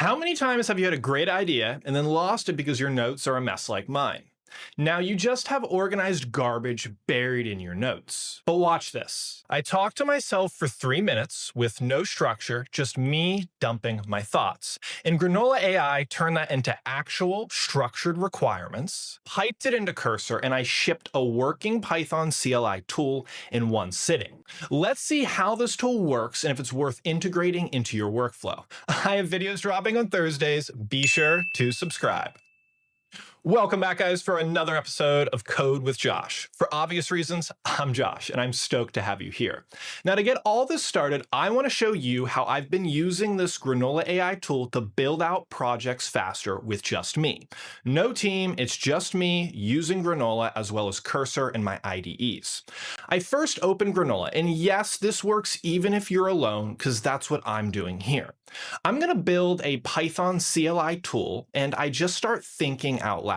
How many times have you had a great idea and then lost it because your notes are a mess like mine? Now you just have organized garbage buried in your notes. But watch this. I talked to myself for 3 minutes with no structure, just me dumping my thoughts. And Granola AI turned that into actual structured requirements, piped it into Cursor, and I shipped a working Python CLI tool in one sitting. Let's see how this tool works and if it's worth integrating into your workflow. I have videos dropping on Thursdays. Be sure to subscribe. Welcome back, guys, for another episode of Code with Josh. For obvious reasons, I'm Josh, and I'm stoked to have you here. Now, to get all this started, I want to show you how I've been using this Granola AI tool to build out projects faster with just me. No team, it's just me using Granola as well as Cursor and my IDEs. I first opened Granola, and yes, this works even if you're alone, because that's what I'm doing here. I'm going to build a Python CLI tool, and I just start thinking out loud.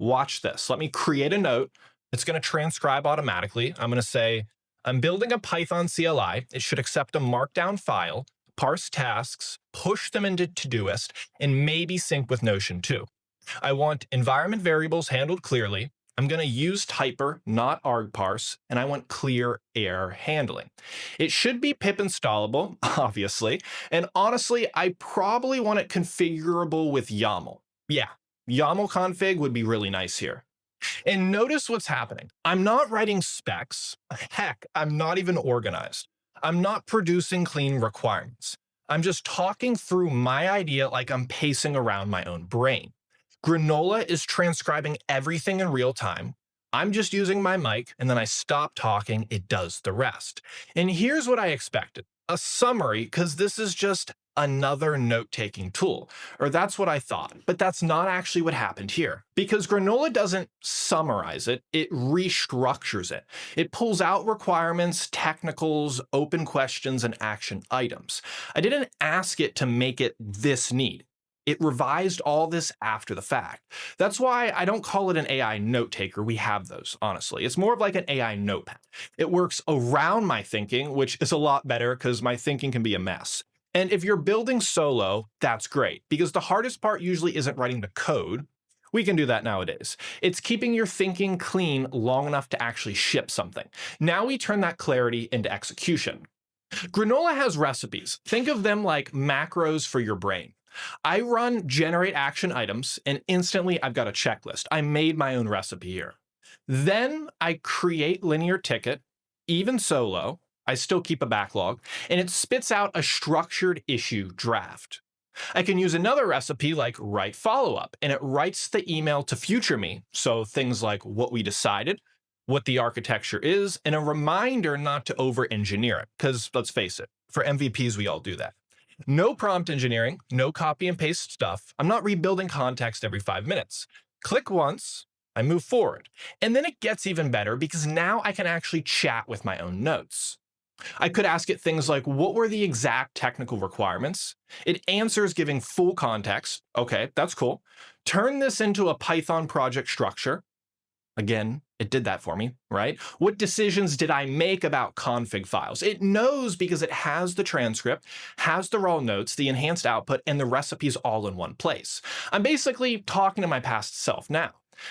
Watch this. Let me create a note. It's going to transcribe automatically. I'm going to say, I'm building a Python CLI. It should accept a markdown file, parse tasks, push them into Todoist, and maybe sync with Notion too. I want environment variables handled clearly. I'm going to use typer, not argparse, and I want clear error handling. It should be pip installable, obviously, and honestly, I probably want it configurable with YAML. Yeah, YAML config would be really nice here. And notice what's happening. I'm not writing specs. Heck, I'm not even organized. I'm not producing clean requirements. I'm just talking through my idea like I'm pacing around my own brain. Granola is transcribing everything in real time. I'm just using my mic, and then I stop talking, it does the rest. And here's what I expected. A summary, because this is just another note-taking tool, or that's what I thought, but that's not actually what happened here. Because Granola doesn't summarize it, it restructures it. It pulls out requirements, technicals, open questions, and action items. I didn't ask it to make it this neat. It revised all this after the fact. That's why I don't call it an AI note taker. We have those, honestly. It's more of like an AI notepad. It works around my thinking, which is a lot better because my thinking can be a mess. And if you're building solo, that's great, because the hardest part usually isn't writing the code. We can do that nowadays. It's keeping your thinking clean long enough to actually ship something. Now we turn that clarity into execution. Granola has recipes. Think of them like macros for your brain. I run generate action items, and instantly I've got a checklist. I made my own recipe here. Then I create linear ticket, even solo. I still keep a backlog, and it spits out a structured issue draft. I can use another recipe like write follow-up, and it writes the email to future me. So things like what we decided, what the architecture is, and a reminder not to over-engineer it, because let's face it, for MVPs, we all do that. No prompt engineering, no copy and paste stuff. I'm not rebuilding context every 5 minutes. Click once, I move forward. And then it gets even better because now I can actually chat with my own notes. I could ask it things like, what were the exact technical requirements? It answers giving full context. Okay, that's cool. Turn this into a Python project structure. Again, it did that for me, right? What decisions did I make about config files? It knows because it has the transcript, has the raw notes, the enhanced output, and the recipes all in one place. I'm basically talking to my past self now.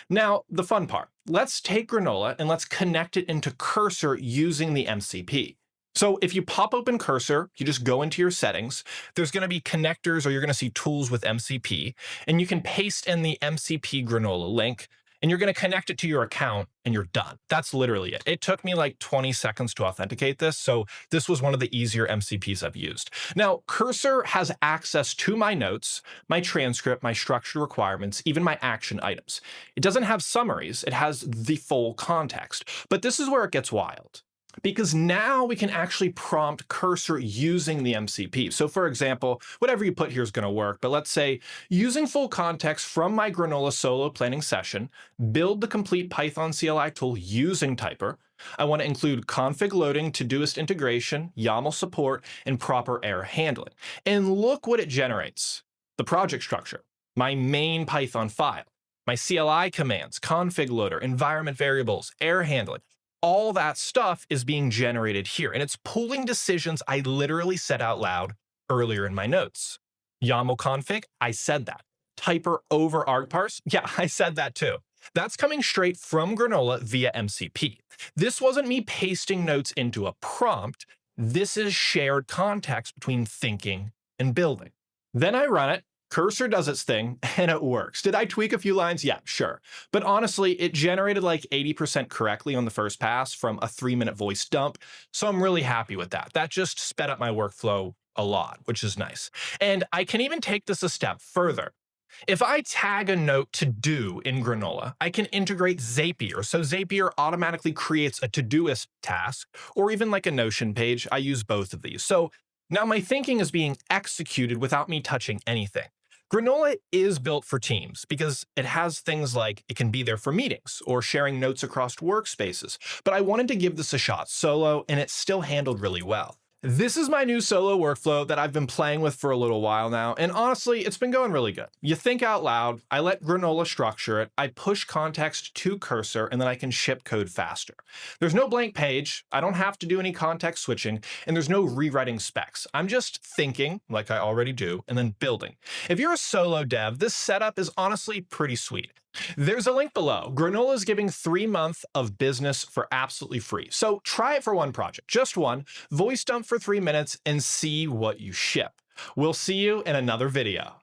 Now, the fun part. Let's take Granola and let's connect it into Cursor using the MCP. So if you pop open Cursor, you just go into your settings, there's going to be connectors, or you're going to see tools with MCP, and you can paste in the MCP Granola link, and you're going to connect it to your account, and you're done. That's literally it. It took me like 20 seconds to authenticate this, so this was one of the easier MCPs I've used. Now, Cursor has access to my notes, my transcript, my structured requirements, even my action items. It doesn't have summaries, it has the full context. But this is where it gets wild, because now we can actually prompt Cursor using the MCP. So for example, whatever you put here is going to work, but let's say, using full context from my Granola solo planning session, build the complete Python CLI tool using typer. I want to include config loading, Todoist integration, YAML support, and proper error handling. And look what it generates. The project structure, my main Python file, my CLI commands, config loader, environment variables, error handling. All that stuff is being generated here, and it's pulling decisions I literally said out loud earlier in my notes. YAML config, I said that. Typer over argparse, yeah, I said that too. That's coming straight from Granola via MCP. This wasn't me pasting notes into a prompt. This is shared context between thinking and building. Then I run it, Cursor does its thing, and it works. Did I tweak a few lines? Yeah, sure. But honestly, it generated like 80% correctly on the first pass from a 3-minute voice dump, so I'm really happy with that. That just sped up my workflow a lot, which is nice. And I can even take this a step further. If I tag a note to do in Granola, I can integrate Zapier. So Zapier automatically creates a Todoist task, or even like a Notion page. I use both of these. So now my thinking is being executed without me touching anything. Granola is built for teams because it has things like it can be there for meetings or sharing notes across workspaces. But I wanted to give this a shot solo, and it still handled really well. This is my new solo workflow that I've been playing with for a little while now, and honestly, it's been going really good. You think out loud, I let Granola structure it, I push context to Cursor, and then I can ship code faster. There's no blank page, I don't have to do any context switching, and there's no rewriting specs. I'm just thinking, like I already do, and then building. If you're a solo dev, this setup is honestly pretty sweet. There's a link below. Granola is giving 3 months of business for absolutely free. So try it for one project, just one, voice dump for 3 minutes, and see what you ship. We'll see you in another video.